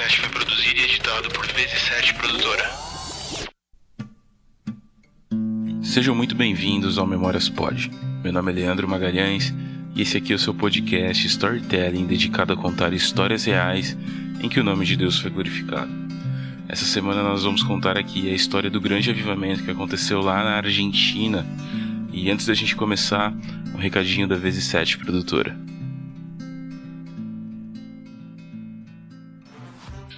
podcast foi produzido e editado por VZ7 Produtora. Sejam muito bem-vindos ao Memórias Pod. Meu nome é Leandro Magalhães e esse aqui é o seu podcast Storytelling dedicado a contar histórias reais em que o nome de Deus foi glorificado. Essa semana nós vamos contar aqui a história do grande avivamento que aconteceu lá na Argentina. E antes da gente começar, um recadinho da VZ7 Produtora.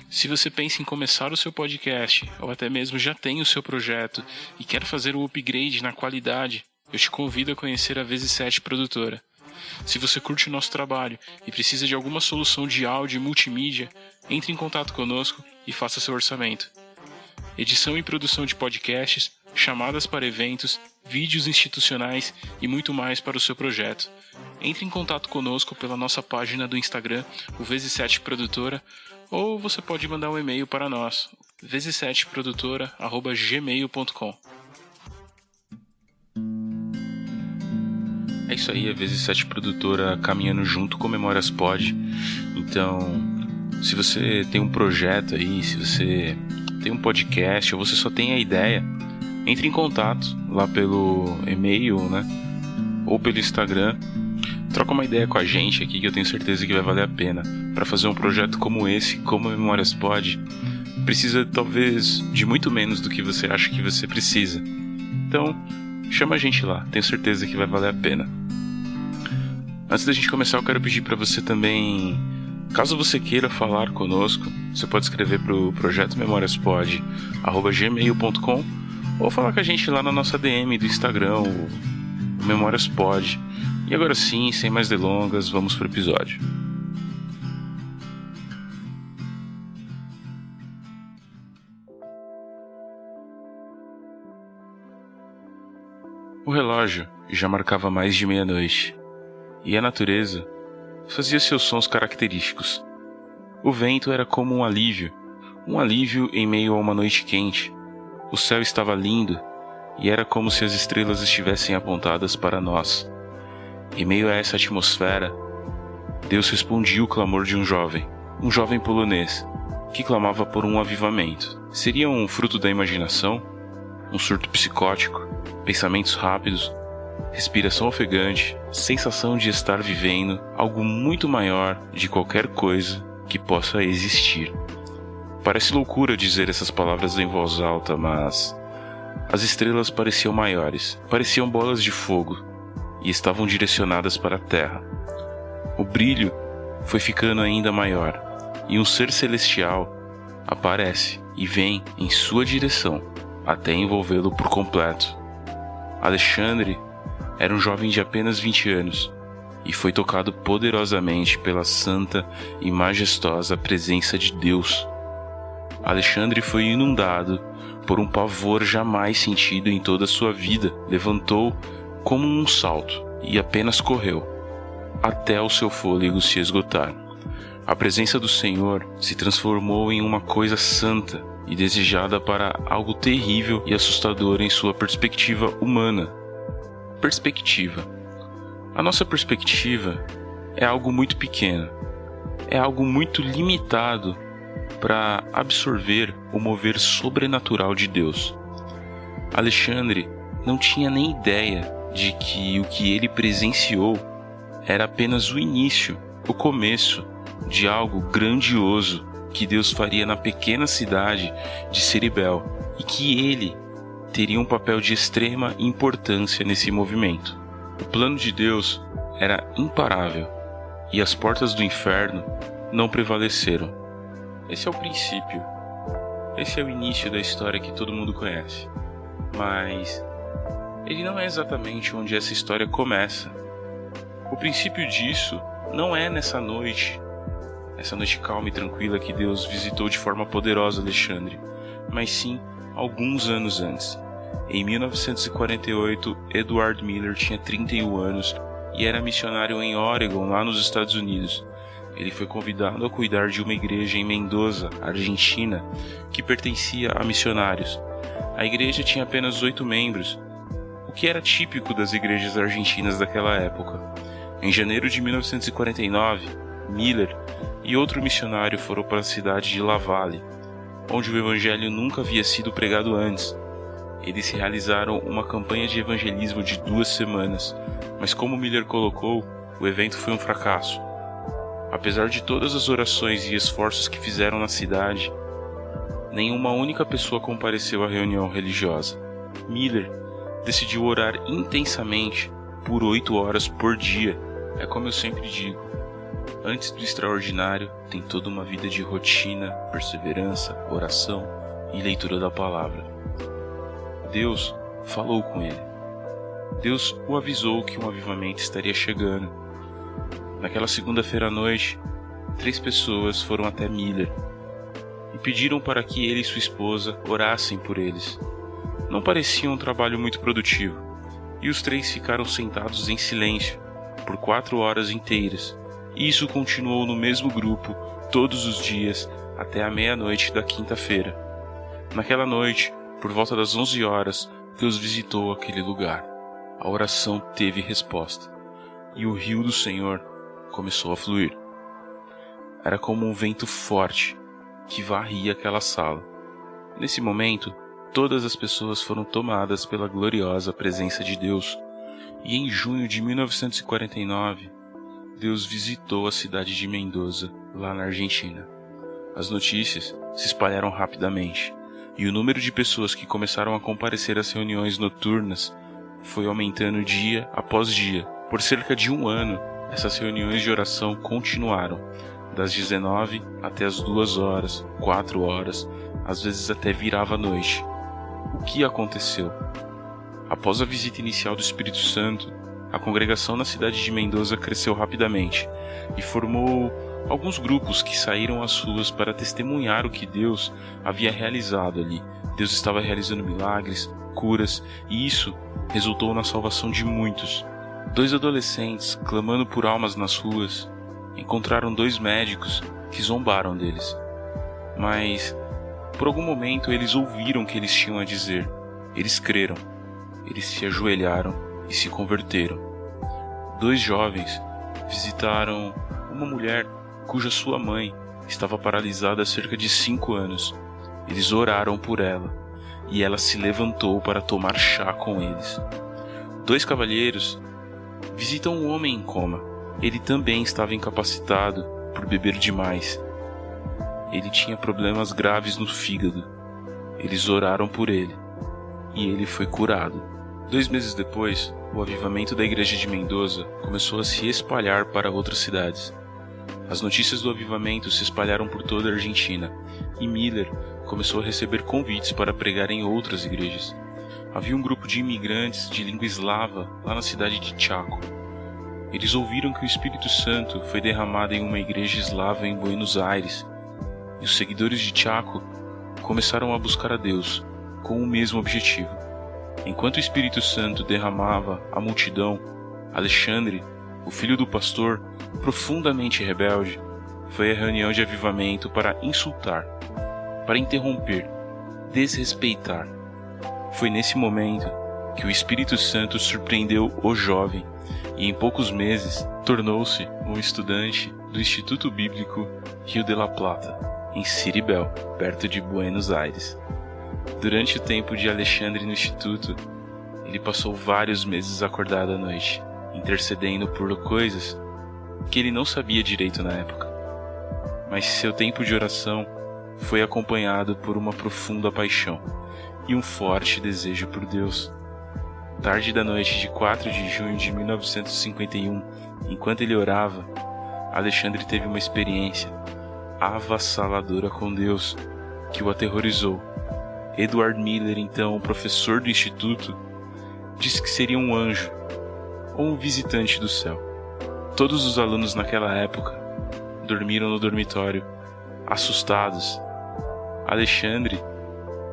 Se você pensa em começar o seu podcast, ou até mesmo já tem o seu projeto e quer fazer um upgrade na qualidade, eu te convido a conhecer a VZ7 Produtora. Se você curte o nosso trabalho e precisa de alguma solução de áudio e multimídia, entre em contato conosco e faça seu orçamento. Edição e produção de podcasts, chamadas para eventos, vídeos institucionais e muito mais para o seu projeto. Entre em contato conosco pela nossa página do Instagram, o VZ7 Produtora, ou você pode mandar um e-mail para nós, vz7produtora@gmail.com. É isso aí, a VZ7 Produtora caminhando junto com Memórias Pod. Então, se você tem um projeto aí, se você tem um podcast ou você só tem a ideia, entre em contato lá pelo e-mail, ou pelo Instagram. Troca uma ideia com a gente aqui que eu tenho certeza que vai valer a pena. Para fazer um projeto como esse, como Memórias Pod, precisa talvez de muito menos do que você acha que você precisa. Então, chama a gente lá, tenho certeza que vai valer a pena. Antes da gente começar, eu quero pedir para você também, caso você queira falar conosco, você pode escrever para o projeto memoriaspod@gmail.com ou falar com a gente lá na nossa DM do Instagram, o Memórias Pod. E agora sim, sem mais delongas, vamos pro episódio. O relógio já marcava mais de meia-noite, e a natureza fazia seus sons característicos. O vento era como um alívio em meio a uma noite quente. O céu estava lindo, e era como se as estrelas estivessem apontadas para nós. Em meio a essa atmosfera, Deus respondia o clamor de um jovem polonês, que clamava por um avivamento. Seria um fruto da imaginação? Um surto psicótico? Pensamentos rápidos? Respiração ofegante? Sensação de estar vivendo algo muito maior de qualquer coisa que possa existir? Parece loucura dizer essas palavras em voz alta, mas as estrelas pareciam maiores, pareciam bolas de fogo, e estavam direcionadas para a terra. O brilho foi ficando ainda maior, e um ser celestial aparece e vem em sua direção, até envolvê-lo por completo. Alexandre era um jovem de apenas 20 anos, e foi tocado poderosamente pela santa e majestosa presença de Deus. Alexandre foi inundado por um pavor jamais sentido em toda a sua vida. Levantou como um salto e apenas correu, até o seu fôlego se esgotar. A presença do Senhor se transformou em uma coisa santa e desejada para algo terrível e assustador em sua perspectiva humana. Perspectiva. A nossa perspectiva é algo muito pequeno, é algo muito limitado para absorver o mover sobrenatural de Deus. Alexandre não tinha nem ideia de que o que ele presenciou era apenas o início, o começo de algo grandioso que Deus faria na pequena cidade de Ceribel e que ele teria um papel de extrema importância nesse movimento. O plano de Deus era imparável e as portas do inferno não prevaleceram. Esse é o princípio, esse é o início da história que todo mundo conhece, mas ele não é exatamente onde essa história começa. O princípio disso não é nessa noite, essa noite calma e tranquila que Deus visitou de forma poderosa Alexandre, mas sim alguns anos antes. Em 1948, Edward Miller tinha 31 anos e era missionário em Oregon, lá nos Estados Unidos. Ele foi convidado a cuidar de uma igreja em Mendoza, Argentina, que pertencia a missionários. A igreja tinha apenas 8 membros, o que era típico das igrejas argentinas daquela época. Em janeiro de 1949, Miller e outro missionário foram para a cidade de Lavalle, onde o evangelho nunca havia sido pregado antes. Eles realizaram uma campanha de evangelismo de 2 semanas, mas como Miller colocou, o evento foi um fracasso. Apesar de todas as orações e esforços que fizeram na cidade, nenhuma única pessoa compareceu à reunião religiosa. Miller decidiu orar intensamente por 8 horas por dia. É como eu sempre digo, antes do extraordinário tem toda uma vida de rotina, perseverança, oração e leitura da palavra. Deus falou com ele. Deus o avisou que um avivamento estaria chegando. Naquela segunda-feira à noite, 3 pessoas foram até Miller e pediram para que ele e sua esposa orassem por eles. Não parecia um trabalho muito produtivo, e os 3 ficaram sentados em silêncio por 4 horas inteiras, e isso continuou no mesmo grupo todos os dias até a meia-noite da quinta-feira. Naquela noite, por volta das 11 horas, Deus visitou aquele lugar. A oração teve resposta, e o rio do Senhor começou a fluir. Era como um vento forte que varria aquela sala. Nesse momento, todas as pessoas foram tomadas pela gloriosa presença de Deus, e em junho de 1949, Deus visitou a cidade de Mendoza, lá na Argentina. As notícias se espalharam rapidamente, e o número de pessoas que começaram a comparecer às reuniões noturnas foi aumentando dia após dia. Por cerca de 1 ano, essas reuniões de oração continuaram, das 19 até as 2 horas, 4 horas, às vezes até virava a noite. O que aconteceu? Após a visita inicial do Espírito Santo, a congregação na cidade de Mendoza cresceu rapidamente e formou alguns grupos que saíram às ruas para testemunhar o que Deus havia realizado ali. Deus estava realizando milagres, curas, e isso resultou na salvação de muitos. 2 adolescentes, clamando por almas nas ruas, encontraram 2 médicos que zombaram deles. Mas, por algum momento, eles ouviram o que eles tinham a dizer. Eles creram. Eles se ajoelharam e se converteram. 2 jovens visitaram uma mulher cuja sua mãe estava paralisada há cerca de 5 anos. Eles oraram por ela, e ela se levantou para tomar chá com eles. 2 cavalheiros visitam um homem em coma. Ele também estava incapacitado por beber demais. Ele tinha problemas graves no fígado. Eles oraram por ele, e ele foi curado. 2 meses depois, o avivamento da igreja de Mendoza começou a se espalhar para outras cidades. As notícias do avivamento se espalharam por toda a Argentina, e Miller começou a receber convites para pregar em outras igrejas. Havia um grupo de imigrantes de língua eslava lá na cidade de Chaco. Eles ouviram que o Espírito Santo foi derramado em uma igreja eslava em Buenos Aires, e os seguidores de Chaco começaram a buscar a Deus com o mesmo objetivo. Enquanto o Espírito Santo derramava a multidão, Alexandre, o filho do pastor, profundamente rebelde, foi à reunião de avivamento para insultar, para interromper, desrespeitar. Foi nesse momento que o Espírito Santo surpreendeu o jovem e em poucos meses tornou-se um estudante do Instituto Bíblico Rio de la Plata, em Ciribel, perto de Buenos Aires. Durante o tempo de Alexandre no instituto, ele passou vários meses acordado à noite, intercedendo por coisas que ele não sabia direito na época. Mas seu tempo de oração foi acompanhado por uma profunda paixão e um forte desejo por Deus. Tarde da noite de 4 de junho de 1951, enquanto ele orava, Alexandre teve uma experiência avassaladora com Deus que o aterrorizou. Edward Miller, então professor do instituto, disse que seria um anjo ou um visitante do céu. Todos os alunos naquela época dormiram no dormitório, assustados. Alexandre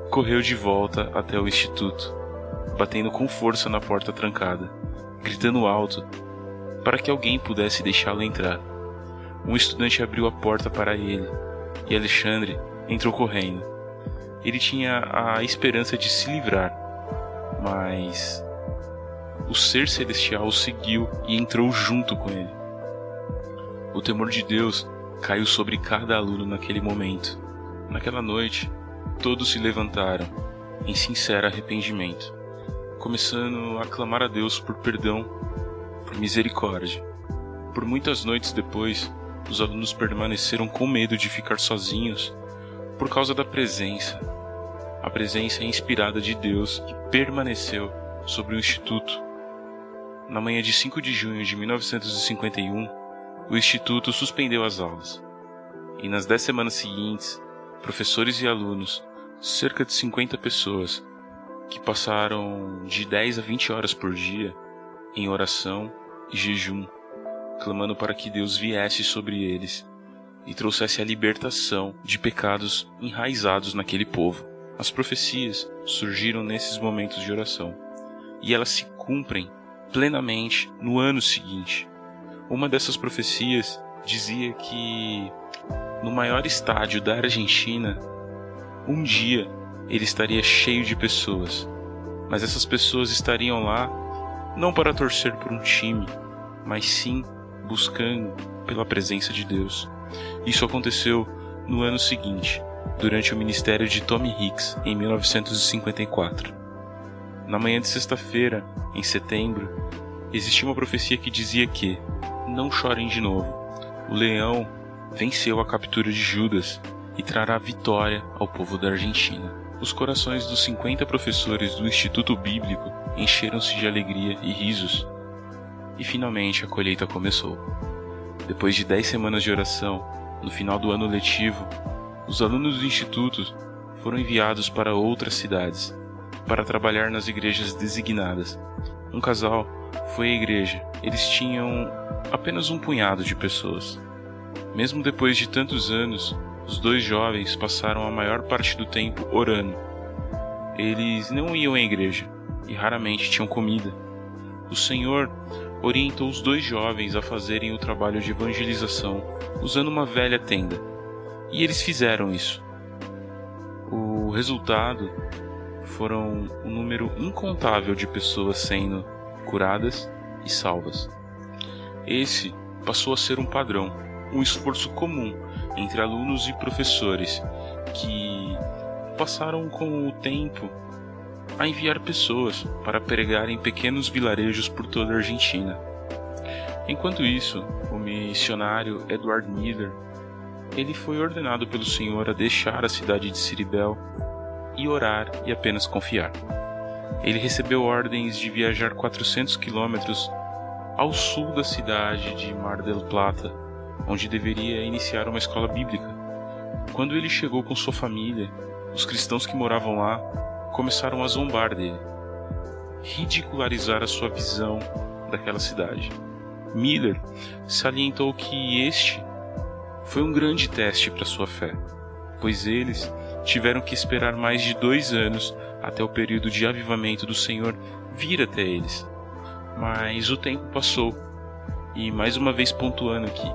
correu de volta até o instituto, batendo com força na porta trancada, gritando alto para que alguém pudesse deixá-lo entrar. Um estudante abriu a porta para ele e Alexandre entrou correndo. Ele tinha a esperança de se livrar, mas o ser celestial o seguiu e entrou junto com ele. O temor de Deus caiu sobre cada aluno naquele momento. Naquela noite, todos se levantaram em sincero arrependimento, começando a clamar a Deus por perdão, por misericórdia. Por muitas noites depois, os alunos permaneceram com medo de ficar sozinhos por causa da presença. A presença inspirada de Deus que permaneceu sobre o Instituto. Na manhã de 5 de junho de 1951, o Instituto suspendeu as aulas. E nas 10 semanas seguintes, professores e alunos, cerca de 50 pessoas, que passaram de 10 a 20 horas por dia em oração e jejum, clamando para que Deus viesse sobre eles e trouxesse a libertação de pecados enraizados naquele povo. As profecias surgiram nesses momentos de oração, e elas se cumprem plenamente no ano seguinte. Uma dessas profecias dizia que no maior estádio da Argentina, um dia ele estaria cheio de pessoas, mas essas pessoas estariam lá não para torcer por um time, mas sim buscando pela presença de Deus. Isso aconteceu no ano seguinte, durante o ministério de Tommy Hicks, em 1954. Na manhã de sexta-feira, em setembro, existia uma profecia que dizia que não chorem de novo. O leão venceu a captura de Judas e trará vitória ao povo da Argentina. Os corações dos 50 professores do Instituto Bíblico encheram-se de alegria e risos. E finalmente a colheita começou. Depois de 10 semanas de oração, no final do ano letivo, os alunos do Instituto foram enviados para outras cidades para trabalhar nas igrejas designadas. Um casal foi à igreja. Eles tinham apenas um punhado de pessoas. Mesmo depois de tantos anos, os dois jovens passaram a maior parte do tempo orando. Eles não iam à igreja e raramente tinham comida. O Senhor orientou os dois jovens a fazerem o trabalho de evangelização usando uma velha tenda. E eles fizeram isso. O resultado foram um número incontável de pessoas sendo curadas e salvas. Esse passou a ser um padrão, um esforço comum entre alunos e professores que passaram com o tempo a enviar pessoas para pregar em pequenos vilarejos por toda a Argentina. Enquanto isso, o missionário Edward Miller, ele foi ordenado pelo Senhor a deixar a cidade de Siribel e orar e apenas confiar. Ele recebeu ordens de viajar 400 quilômetros ao sul da cidade de Mar del Plata, onde deveria iniciar uma escola bíblica. Quando ele chegou com sua família, os cristãos que moravam lá começaram a zombar dele, ridicularizar a sua visão daquela cidade. Miller salientou que este foi um grande teste para sua fé, pois eles tiveram que esperar mais de 2 anos até o período de avivamento do Senhor vir até eles. Mas o tempo passou, e mais uma vez pontuando aqui,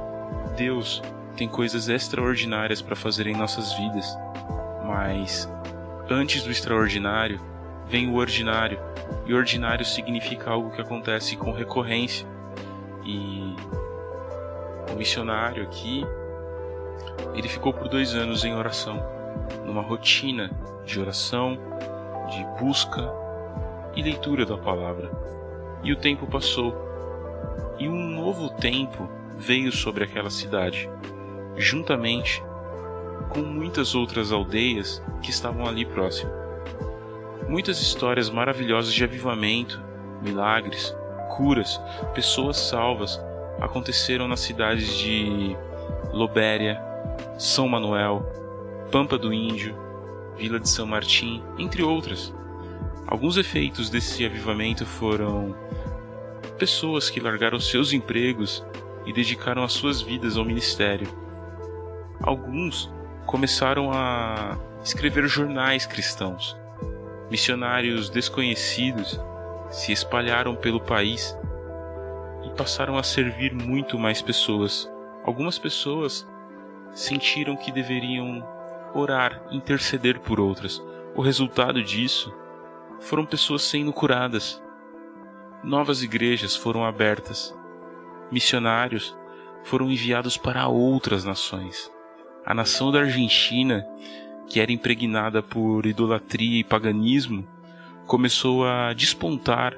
Deus tem coisas extraordinárias para fazer em nossas vidas, mas antes do extraordinário vem o ordinário, e ordinário significa algo que acontece com recorrência. E o missionário aqui, ele ficou por 2 anos em oração, numa rotina de oração, de busca e leitura da palavra. E o tempo passou, e um novo tempo veio sobre aquela cidade, juntamente com muitas outras aldeias que estavam ali próximo. Muitas histórias maravilhosas de avivamento, milagres, curas, pessoas salvas aconteceram nas cidades de Lobéria, São Manuel, Pampa do Índio, Vila de São Martim, entre outras. Alguns efeitos desse avivamento foram pessoas que largaram seus empregos e dedicaram as suas vidas ao ministério. Alguns começaram a escrever jornais cristãos. Missionários desconhecidos se espalharam pelo país e passaram a servir muito mais pessoas. Algumas pessoas sentiram que deveriam orar, interceder por outras. O resultado disso foram pessoas sendo curadas. Novas igrejas foram abertas. Missionários foram enviados para outras nações. A nação da Argentina, que era impregnada por idolatria e paganismo, começou a despontar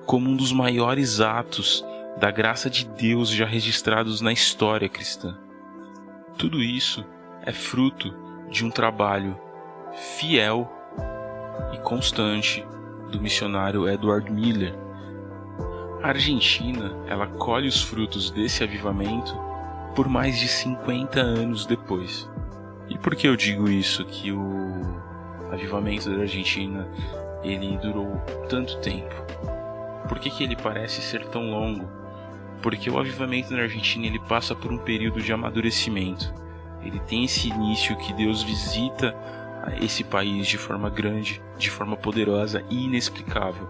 como um dos maiores atos da graça de Deus já registrados na história cristã. Tudo isso é fruto de um trabalho fiel e constante do missionário Edward Miller. A Argentina, ela colhe os frutos desse avivamento por mais de 50 anos depois. E por que eu digo isso, que o avivamento da Argentina ele durou tanto tempo? Por que ele parece ser tão longo? Porque o avivamento na Argentina ele passa por um período de amadurecimento. Ele tem esse início que Deus visita esse país de forma grande, de forma poderosa e inexplicável.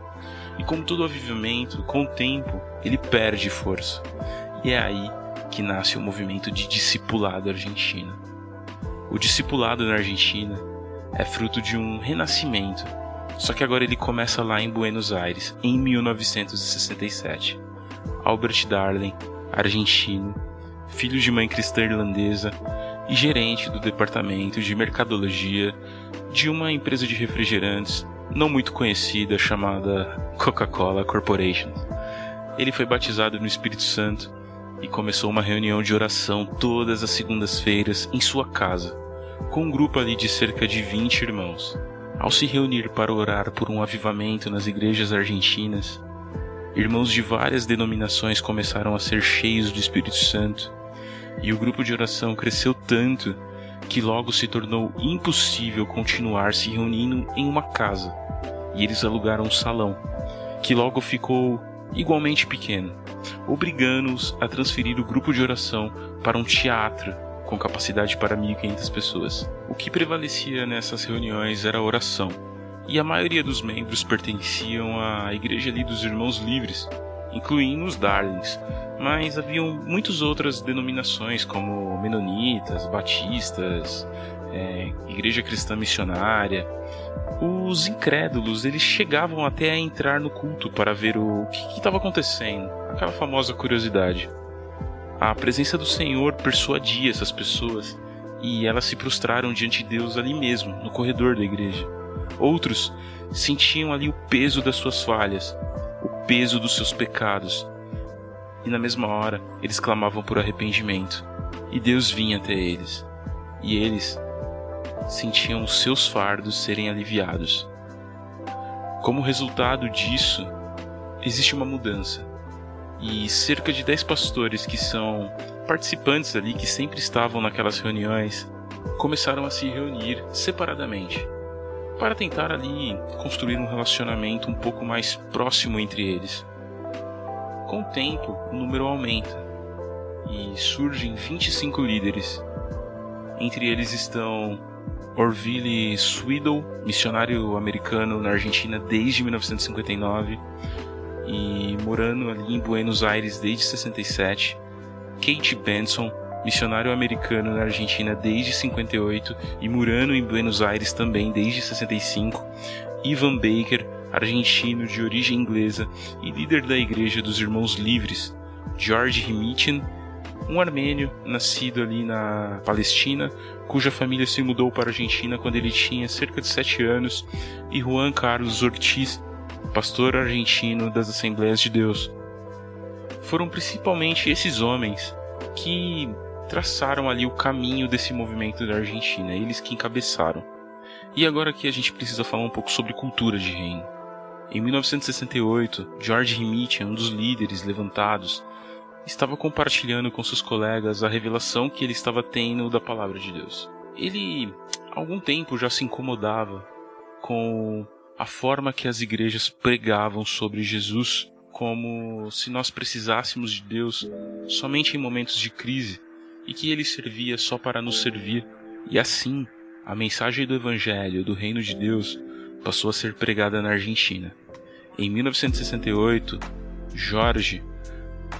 E como todo avivamento, com o tempo, ele perde força. E é aí que nasce o movimento de discipulado argentino. O discipulado na Argentina é fruto de um renascimento, só que agora ele começa lá em Buenos Aires, em 1967. Albert Darling, argentino, filho de mãe cristã irlandesa e gerente do departamento de mercadologia de uma empresa de refrigerantes não muito conhecida chamada Coca-Cola Corporation. Ele foi batizado no Espírito Santo e começou uma reunião de oração todas as segundas-feiras em sua casa, com um grupo ali de cerca de 20 irmãos. Ao se reunir para orar por um avivamento nas igrejas argentinas, irmãos de várias denominações começaram a ser cheios do Espírito Santo, e o grupo de oração cresceu tanto que logo se tornou impossível continuar se reunindo em uma casa, e eles alugaram um salão, que logo ficou igualmente pequeno, obrigando-os a transferir o grupo de oração para um teatro com capacidade para 1.500 pessoas. O que prevalecia nessas reuniões era a oração, e a maioria dos membros pertenciam à igreja ali dos Irmãos Livres, incluindo os Darlings, mas haviam muitas outras denominações como menonitas, batistas, igreja cristã missionária. Os incrédulos, eles chegavam até a entrar no culto para ver o que estava acontecendo, aquela famosa curiosidade. A presença do Senhor persuadia essas pessoas e elas se prostraram diante de Deus ali mesmo, no corredor da igreja. Outros sentiam ali o peso das suas falhas, o peso dos seus pecados, e na mesma hora eles clamavam por arrependimento, e Deus vinha até eles, e eles sentiam os seus fardos serem aliviados. Como resultado disso, existe uma mudança, e cerca de 10 pastores que são participantes ali, que sempre estavam naquelas reuniões, começaram a se reunir separadamente, para tentar ali construir um relacionamento um pouco mais próximo entre eles. Com o tempo, o número aumenta e surgem 25 líderes. Entre eles estão Orville Swindle, missionário americano na Argentina desde 1959 e morando ali em Buenos Aires desde 67. Kate Benson, missionário americano na Argentina desde 58 e morando em Buenos Aires também desde 65. Ivan Baker, argentino de origem inglesa e líder da Igreja dos Irmãos Livres. George Himitin, um armênio nascido ali na Palestina, cuja família se mudou para a Argentina quando ele tinha cerca de 7 anos. E Juan Carlos Ortiz, pastor argentino das Assembleias de Deus. Foram principalmente esses homens que traçaram ali o caminho desse movimento da Argentina, eles que encabeçaram. E agora aqui a gente precisa falar um pouco sobre cultura de reino. Em 1968, George Himitin, um dos líderes levantados, estava compartilhando com seus colegas a revelação que ele estava tendo da palavra de Deus. Ele, há algum tempo, já se incomodava com a forma que as igrejas pregavam sobre Jesus, como se nós precisássemos de Deus somente em momentos de crise e que ele servia só para nos servir. E assim, a mensagem do Evangelho do Reino de Deus passou a ser pregada na Argentina. Em 1968, Jorge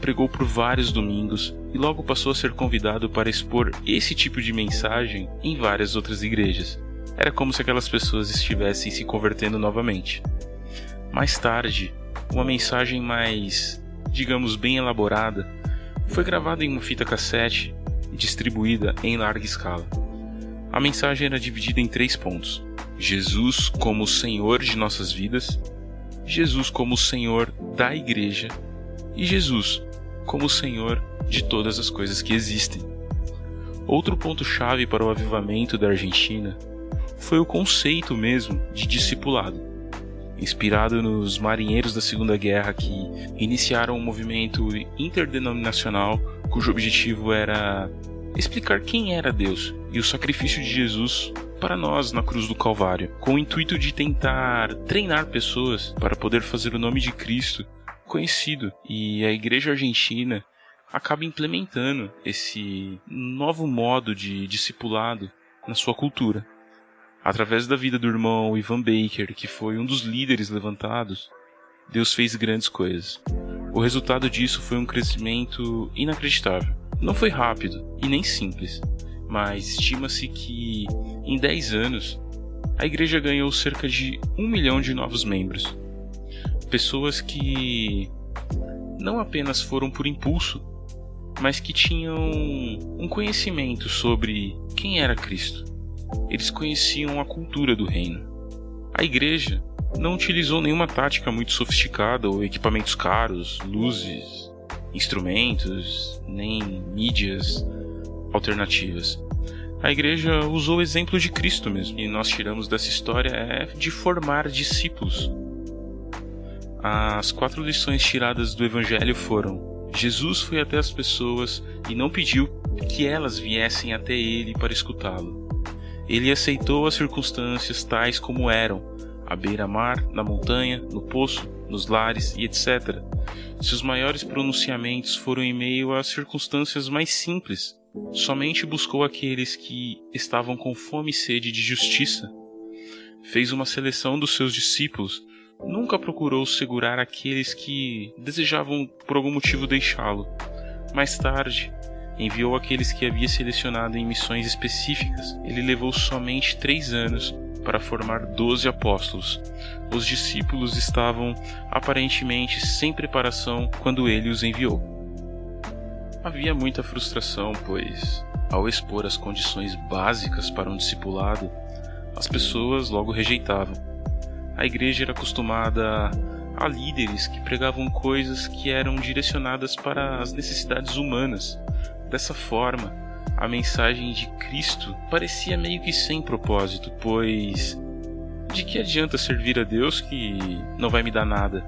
pregou por vários domingos e logo passou a ser convidado para expor esse tipo de mensagem em várias outras igrejas. Era como se aquelas pessoas estivessem se convertendo novamente. Mais tarde, uma mensagem mais, digamos, bem elaborada Foi gravada em uma fita cassete e distribuída em larga escala. A mensagem era dividida em 3 pontos: Jesus como o Senhor de nossas vidas, Jesus como o Senhor da Igreja e Jesus como o Senhor de todas as coisas que existem. Outro ponto-chave para o avivamento da Argentina foi o conceito mesmo de discipulado, inspirado nos marinheiros da Segunda Guerra que iniciaram um movimento interdenominacional cujo objetivo era explicar quem era Deus e o sacrifício de Jesus para nós na cruz do Calvário, com o intuito de tentar treinar pessoas para poder fazer o nome de Cristo conhecido. E a Igreja Argentina acaba implementando esse novo modo de discipulado na sua cultura. Através da vida do irmão Ivan Baker, que foi um dos líderes levantados, Deus fez grandes coisas. O resultado disso foi um crescimento inacreditável. Não foi rápido e nem simples, mas estima-se que, em 10 anos, a igreja ganhou cerca de 1 milhão de novos membros. Pessoas que não apenas foram por impulso, mas que tinham um conhecimento sobre quem era Cristo. Eles conheciam a cultura do reino. A igreja não utilizou nenhuma tática muito sofisticada ou equipamentos caros, luzes, instrumentos, nem mídias alternativas. A igreja usou o exemplo de Cristo mesmo, e nós tiramos dessa história é de formar discípulos. As 4 lições tiradas do Evangelho foram: Jesus foi até as pessoas e não pediu que elas viessem até ele para escutá-lo. Ele aceitou as circunstâncias tais como eram, à beira-mar, na montanha, no poço, nos lares e etc. Seus maiores pronunciamentos foram em meio às circunstâncias mais simples. Somente buscou aqueles que estavam com fome e sede de justiça. Fez uma seleção dos seus discípulos. Nunca procurou segurar aqueles que desejavam por algum motivo deixá-lo. Mais tarde, enviou aqueles que havia selecionado em missões específicas. Ele levou somente 3 anos para formar 12 apóstolos. Os discípulos estavam aparentemente sem preparação quando ele os enviou. Havia muita frustração, pois, ao expor as condições básicas para um discipulado, as pessoas logo rejeitavam. A igreja era acostumada a líderes que pregavam coisas que eram direcionadas para as necessidades humanas. Dessa forma, a mensagem de Cristo parecia meio que sem propósito, pois de que adianta servir a Deus que não vai me dar nada?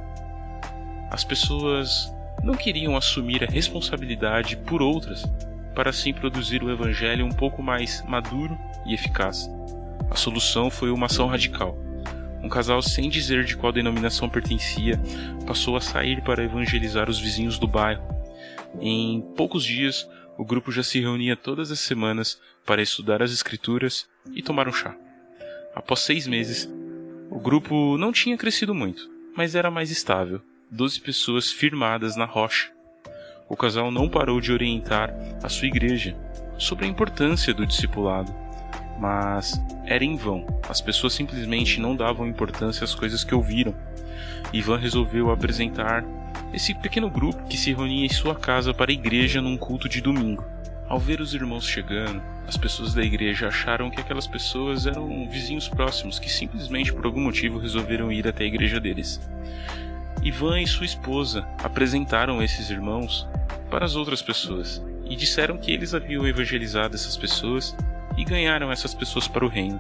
As pessoas não queriam assumir a responsabilidade por outras, para assim produzir o evangelho um pouco mais maduro e eficaz. A solução foi uma ação radical. Um casal, sem dizer de qual denominação pertencia, passou a sair para evangelizar os vizinhos do bairro. Em poucos dias, o grupo já se reunia todas as semanas para estudar as escrituras e tomar um chá. Após 6 meses, o grupo não tinha crescido muito, mas era mais estável. 12 pessoas firmadas na rocha. O casal não parou de orientar a sua igreja sobre a importância do discipulado, mas era em vão. As pessoas simplesmente não davam importância às coisas que ouviram. Ivan resolveu apresentar esse pequeno grupo que se reunia em sua casa para a igreja num culto de domingo. Ao ver os irmãos chegando, as pessoas da igreja acharam que aquelas pessoas eram vizinhos próximos que simplesmente por algum motivo resolveram ir até a igreja deles. Ivan e sua esposa apresentaram esses irmãos para as outras pessoas e disseram que eles haviam evangelizado essas pessoas e ganharam essas pessoas para o reino.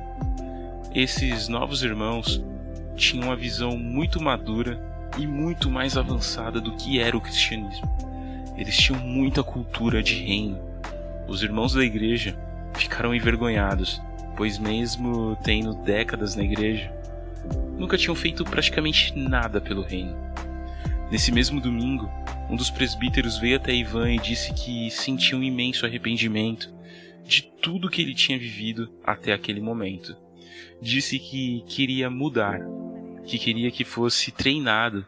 Esses novos irmãos tinham uma visão muito madura e muito mais avançada do que era o cristianismo. Eles tinham muita cultura de reino. Os irmãos da igreja ficaram envergonhados, pois mesmo tendo décadas na igreja, nunca tinham feito praticamente nada pelo reino. Nesse mesmo domingo, um dos presbíteros veio até Ivan e disse que sentia um imenso arrependimento de tudo que ele tinha vivido até aquele momento. Disse que queria mudar, que queria que fosse treinado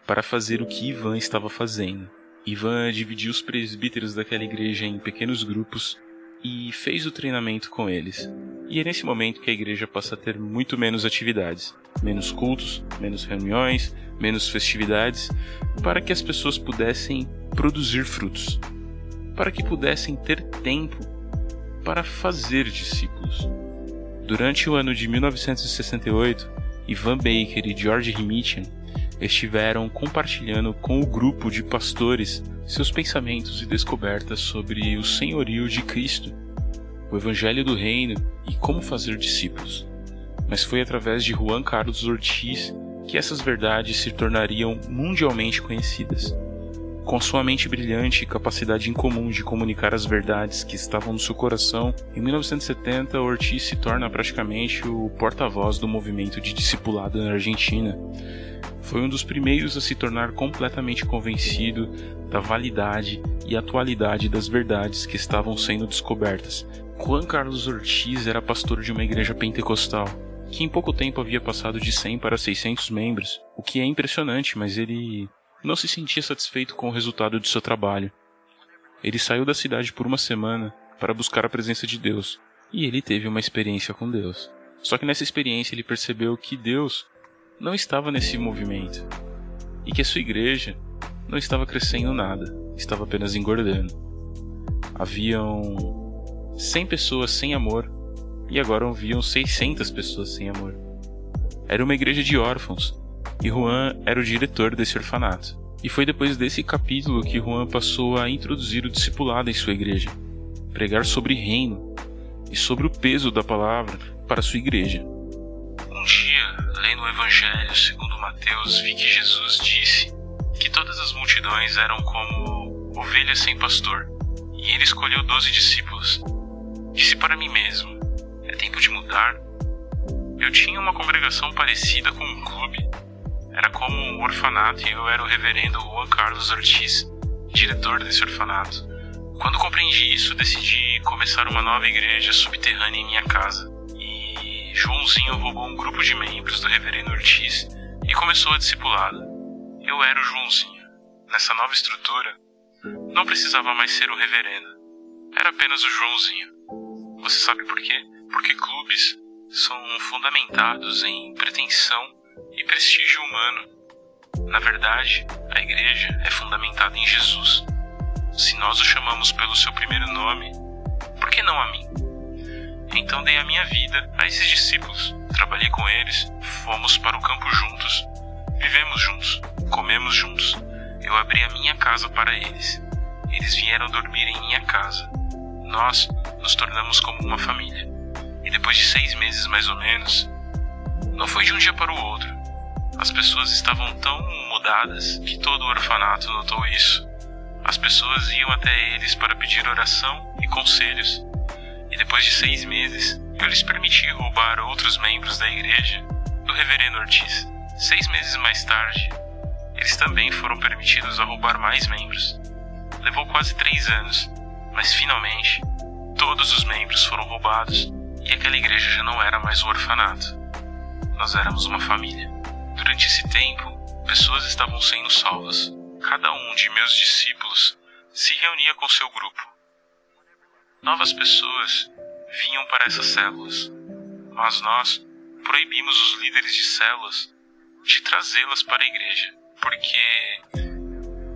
para fazer o que Ivan estava fazendo. Ivan dividiu os presbíteros daquela igreja em pequenos grupos e fez o treinamento com eles. E é nesse momento que a igreja passa a ter muito menos atividades, menos cultos, menos reuniões, menos festividades, para que as pessoas pudessem produzir frutos. para que pudessem ter tempo para fazer discípulos. Durante o ano de 1968, Ivan Baker e George Himitian estiveram compartilhando com o grupo de pastores seus pensamentos e descobertas sobre o senhorio de Cristo, o Evangelho do Reino e como fazer discípulos. Mas foi através de Juan Carlos Ortiz que essas verdades se tornariam mundialmente conhecidas. Com sua mente brilhante e capacidade incomum de comunicar as verdades que estavam no seu coração, em 1970 Ortiz se torna praticamente o porta-voz do movimento de discipulado na Argentina. Foi um dos primeiros a se tornar completamente convencido da validade e atualidade das verdades que estavam sendo descobertas. Juan Carlos Ortiz era pastor de uma igreja pentecostal, que em pouco tempo havia passado de 100 para 600 membros, o que é impressionante, mas ele não se sentia satisfeito com o resultado de seu trabalho. Ele saiu da cidade por uma semana para buscar a presença de Deus, e ele teve uma experiência com Deus. Só que nessa experiência ele percebeu que Deus não estava nesse movimento, e que a sua igreja não estava crescendo nada, estava apenas engordando. Haviam 100 pessoas sem amor, e agora haviam 600 pessoas sem amor. Era uma igreja de órfãos, e Juan era o diretor desse orfanato. E foi depois desse capítulo que Juan passou a introduzir o discipulado em sua igreja, pregar sobre reino e sobre o peso da palavra para sua igreja. Um dia, lendo o Evangelho segundo Mateus, vi que Jesus disse que todas as multidões eram como ovelhas sem pastor, e ele escolheu 12 discípulos. Disse para mim mesmo: é tempo de mudar. Eu tinha uma congregação parecida com um clube. Era como um orfanato e eu era o reverendo Juan Carlos Ortiz, diretor desse orfanato. Quando compreendi isso, decidi começar uma nova igreja subterrânea em minha casa. E Joãozinho roubou um grupo de membros do reverendo Ortiz e começou a discipulada. Eu era o Joãozinho. Nessa nova estrutura, não precisava mais ser o reverendo. Era apenas o Joãozinho. Você sabe por quê? Porque clubes são fundamentados em pretensão e prestígio humano. Na verdade, a igreja é fundamentada em Jesus. Se nós o chamamos pelo seu primeiro nome, por que não a mim? Então dei a minha vida a esses discípulos, trabalhei com eles, fomos para o campo juntos, vivemos juntos, comemos juntos. Eu abri a minha casa para eles. Eles vieram dormir em minha casa. Nós nos tornamos como uma família. E depois de 6 meses mais ou menos, não foi de um dia para o outro, as pessoas estavam tão mudadas que todo o orfanato notou isso. As pessoas iam até eles para pedir oração e conselhos. E depois de 6 meses, eu lhes permiti roubar outros membros da igreja do reverendo Ortiz. 6 meses mais tarde, eles também foram permitidos a roubar mais membros. Levou quase 3 anos, mas finalmente, todos os membros foram roubados e aquela igreja já não era mais um orfanato. Nós éramos uma família. Durante esse tempo, pessoas estavam sendo salvas. Cada um de meus discípulos se reunia com seu grupo. Novas pessoas vinham para essas células, mas nós proibimos os líderes de células de trazê-las para a igreja, porque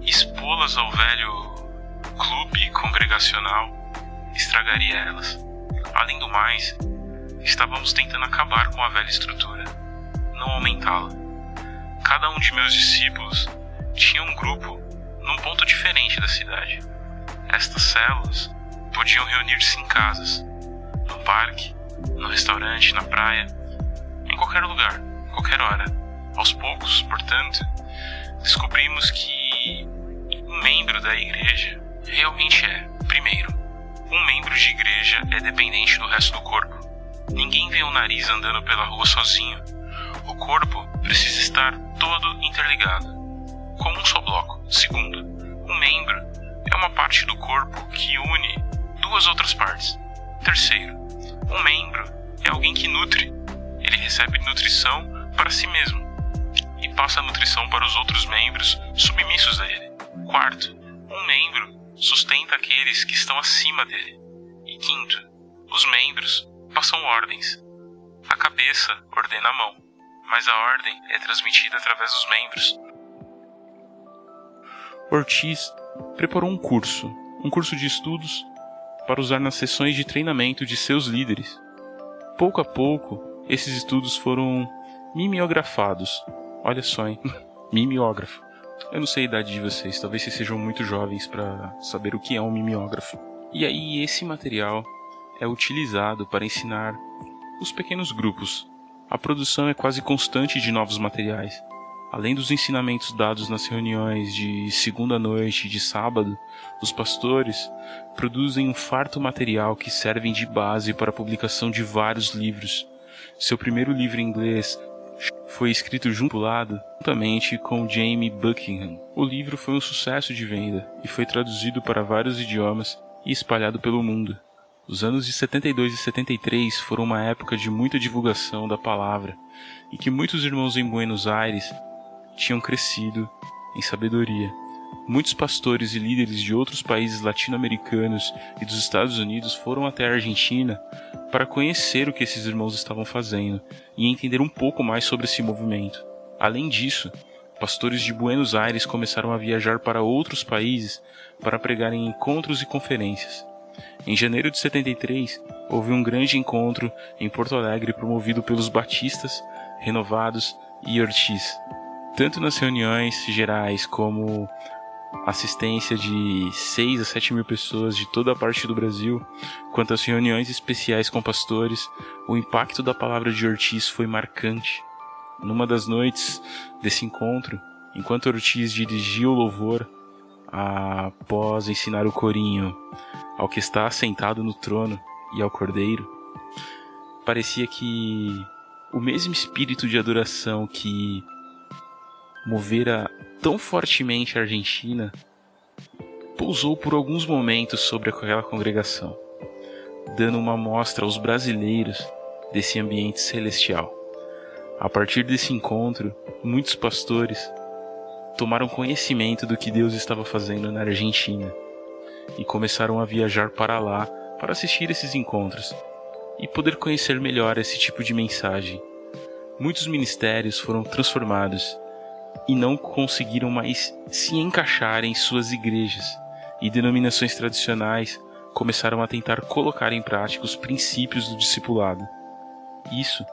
expô-las ao velho clube congregacional estragaria elas. Além do mais, estávamos tentando acabar com a velha estrutura, não aumentá-la. Cada um de meus discípulos tinha um grupo num ponto diferente da cidade. Estas células podiam reunir-se em casas, no parque, no restaurante, na praia, em qualquer lugar, qualquer hora. Aos poucos, portanto, descobrimos que um membro da igreja realmente é, primeiro, um membro de igreja é dependente do resto do corpo. Ninguém vê o nariz andando pela rua sozinho. O corpo precisa estar todo interligado, como um só bloco. Segundo, um membro é uma parte do corpo que une 2 outras partes. Terceiro, um membro é alguém que nutre. Ele recebe nutrição para si mesmo e passa a nutrição para os outros membros submissos a ele. Quarto, um membro sustenta aqueles que estão acima dele. E quinto, os membros passam ordens. A cabeça ordena a mão, mas a ordem é transmitida através dos membros. Ortiz preparou um curso, um curso de estudos para usar nas sessões de treinamento de seus líderes. Pouco a pouco, esses estudos foram mimeografados. Olha só, hein? Mimeógrafo. Eu não sei a idade de vocês, talvez vocês sejam muito jovens para saber o que é um mimeógrafo. E aí esse material é utilizado para ensinar os pequenos grupos. A produção é quase constante de novos materiais. Além dos ensinamentos dados nas reuniões de segunda noite e de sábado, os pastores produzem um farto material que servem de base para a publicação de vários livros. Seu primeiro livro em inglês foi escrito juntamente com Jamie Buckingham. O livro foi um sucesso de venda e foi traduzido para vários idiomas e espalhado pelo mundo. Os anos de 72 e 73 foram uma época de muita divulgação da palavra e que muitos irmãos em Buenos Aires tinham crescido em sabedoria. Muitos pastores e líderes de outros países latino-americanos e dos Estados Unidos foram até a Argentina para conhecer o que esses irmãos estavam fazendo e entender um pouco mais sobre esse movimento. Além disso, pastores de Buenos Aires começaram a viajar para outros países para pregar em encontros e conferências. Em janeiro de 73, houve um grande encontro em Porto Alegre promovido pelos Batistas, Renovados e Ortiz. Tanto nas reuniões gerais como assistência de 6 a 7 mil pessoas de toda a parte do Brasil, quanto às reuniões especiais com pastores, o impacto da palavra de Ortiz foi marcante. Numa das noites desse encontro, enquanto Ortiz dirigia o louvor, após ensinar o corinho ao que está sentado no trono e ao Cordeiro, parecia que o mesmo espírito de adoração que movera tão fortemente a Argentina pousou por alguns momentos sobre aquela congregação, dando uma amostra aos brasileiros desse ambiente celestial. A partir desse encontro, muitos pastores tomaram conhecimento do que Deus estava fazendo na Argentina e começaram a viajar para lá para assistir esses encontros e poder conhecer melhor esse tipo de mensagem. Muitos ministérios foram transformados e não conseguiram mais se encaixar em suas igrejas, e denominações tradicionais começaram a tentar colocar em prática os princípios do discipulado. Isso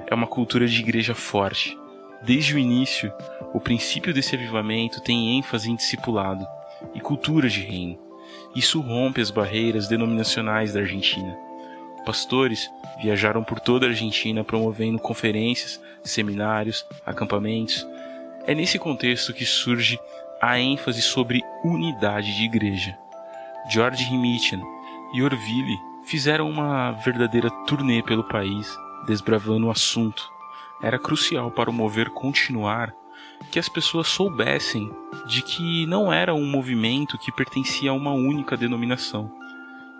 é uma cultura de igreja forte. Desde o início, o princípio desse avivamento tem ênfase em discipulado e cultura de reino. Isso rompe as barreiras denominacionais da Argentina. Pastores viajaram por toda a Argentina promovendo conferências, seminários, acampamentos. É nesse contexto que surge a ênfase sobre unidade de igreja. George Himitian e Orville fizeram uma verdadeira turnê pelo país, desbravando o assunto. Era crucial para o mover continuar que as pessoas soubessem de que não era um movimento que pertencia a uma única denominação.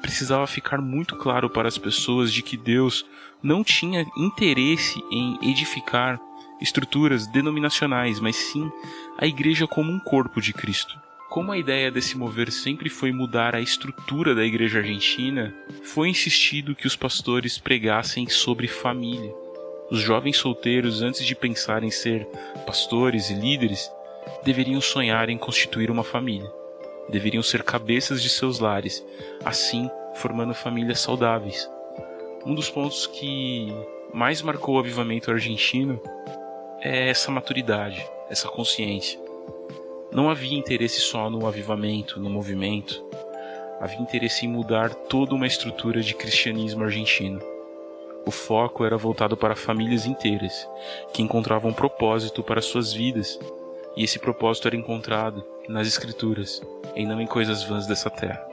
Precisava ficar muito claro para as pessoas de que Deus não tinha interesse em edificar estruturas denominacionais, mas sim a igreja como um corpo de Cristo. Como a ideia desse mover sempre foi mudar a estrutura da igreja argentina, foi insistido que os pastores pregassem sobre família. Os jovens solteiros, antes de pensar em ser pastores e líderes, deveriam sonhar em constituir uma família. Deveriam ser cabeças de seus lares, assim formando famílias saudáveis. Um dos pontos que mais marcou o avivamento argentino é essa maturidade, essa consciência. Não havia interesse só no avivamento, no movimento. Havia interesse em mudar toda uma estrutura de cristianismo argentino. O foco era voltado para famílias inteiras, que encontravam um propósito para suas vidas, e esse propósito era encontrado nas Escrituras, e não em coisas vãs dessa terra.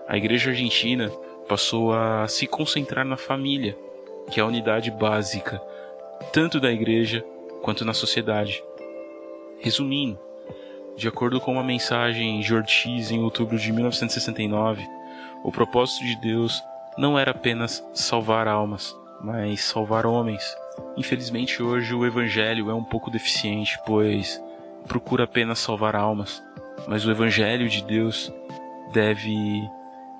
A igreja argentina passou a se concentrar na família, que é a unidade básica, tanto da igreja quanto na sociedade. Resumindo, de acordo com uma mensagem de Ortiz em outubro de 1969, o propósito de Deus não era apenas salvar almas, mas salvar homens. Infelizmente hoje o evangelho é um pouco deficiente, pois procura apenas salvar almas, mas o evangelho de Deus deve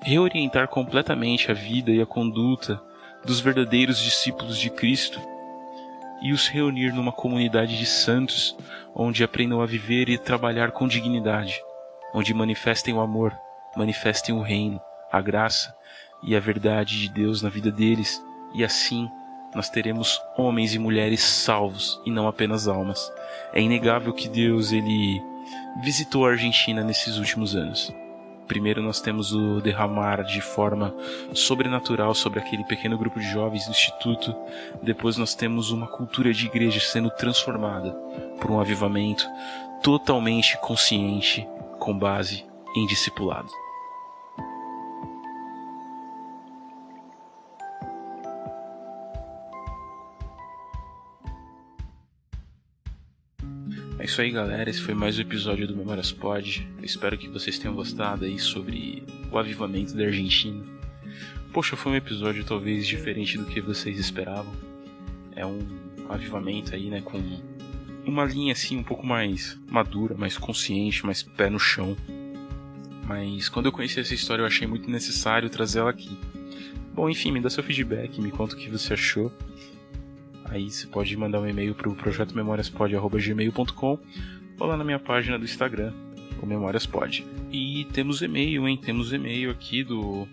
reorientar completamente a vida e a conduta dos verdadeiros discípulos de Cristo e os reunir numa comunidade de santos, onde aprendam a viver e trabalhar com dignidade, onde manifestem o amor, manifestem o reino, a graça e a verdade de Deus na vida deles, e assim nós teremos homens e mulheres salvos e não apenas almas. É inegável que Deus ele visitou a Argentina nesses últimos anos. Primeiro nós temos o derramar de forma sobrenatural sobre aquele pequeno grupo de jovens do instituto. Depois nós temos uma cultura de igreja sendo transformada por um avivamento totalmente consciente com base em discipulado. É isso aí, galera, esse foi mais um episódio do Memórias Pod. Eu espero que vocês tenham gostado aí sobre o avivamento da Argentina. Poxa, foi um episódio talvez diferente do que vocês esperavam. É um avivamento aí, né, com uma linha assim um pouco mais madura, mais consciente, mais pé no chão. Mas quando eu conheci essa história eu achei muito necessário trazê-la aqui. Bom, enfim, me dá seu feedback, me conta o que você achou. Aí você pode mandar um e-mail para o projetomemoriaspod@gmail.com ou lá na minha página do Instagram, o Memóriaspod. E temos e-mail, hein? Temos e-mail aqui do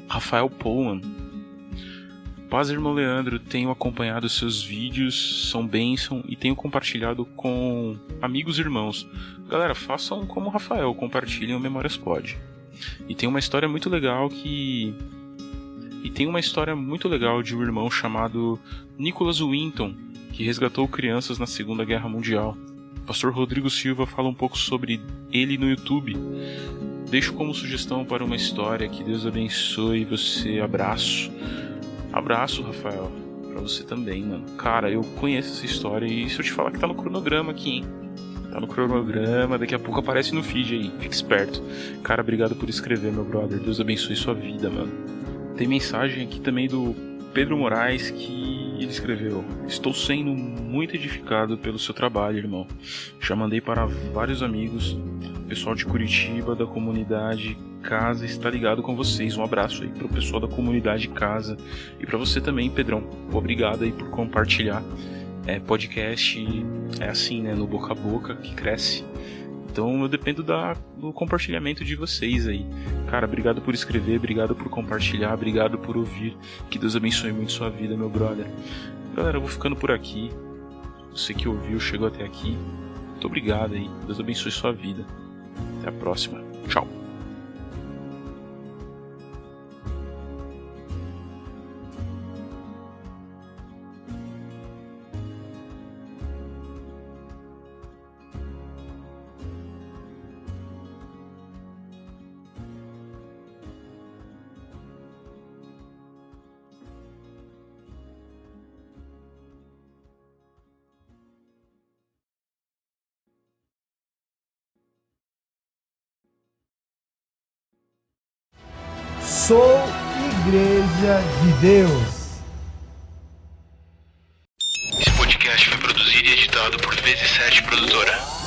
Rafael Pullman. Paz, irmão Leandro, tenho acompanhado seus vídeos, são bênção, e tenho compartilhado com amigos e irmãos. Galera, façam como o Rafael, compartilhem o Memóriaspod. E tem uma história muito legal de um irmão chamado Nicholas Winton, que resgatou crianças na Segunda Guerra Mundial. O pastor Rodrigo Silva fala um pouco sobre ele no YouTube. Deixo como sugestão para uma história. Que Deus abençoe você. Abraço. Abraço, Rafael. Pra você também, mano. Cara, eu conheço essa história e se eu te falar que tá no cronograma aqui, hein? Tá no cronograma, daqui a pouco aparece no feed aí. Fique esperto. Cara, obrigado por escrever, meu brother. Deus abençoe sua vida, mano. Tem mensagem aqui também do Pedro Moraes, que ele escreveu: estou sendo muito edificado pelo seu trabalho, irmão. Já mandei para vários amigos. O pessoal de Curitiba, da comunidade Casa, está ligado com vocês. Um abraço aí pro pessoal da comunidade Casa. E para você também, Pedrão. Obrigado aí por compartilhar. Podcast é assim, né? No boca a boca que cresce. Então eu dependo do compartilhamento de vocês aí. Cara, obrigado por escrever, obrigado por compartilhar, obrigado por ouvir. Que Deus abençoe muito sua vida, meu brother. Galera, eu vou ficando por aqui. Você que ouviu, chegou até aqui. Muito obrigado aí. Deus abençoe sua vida. Até a próxima. Tchau. Sou Igreja de Deus. Esse podcast foi produzido e editado por Vezes 7 Produtora.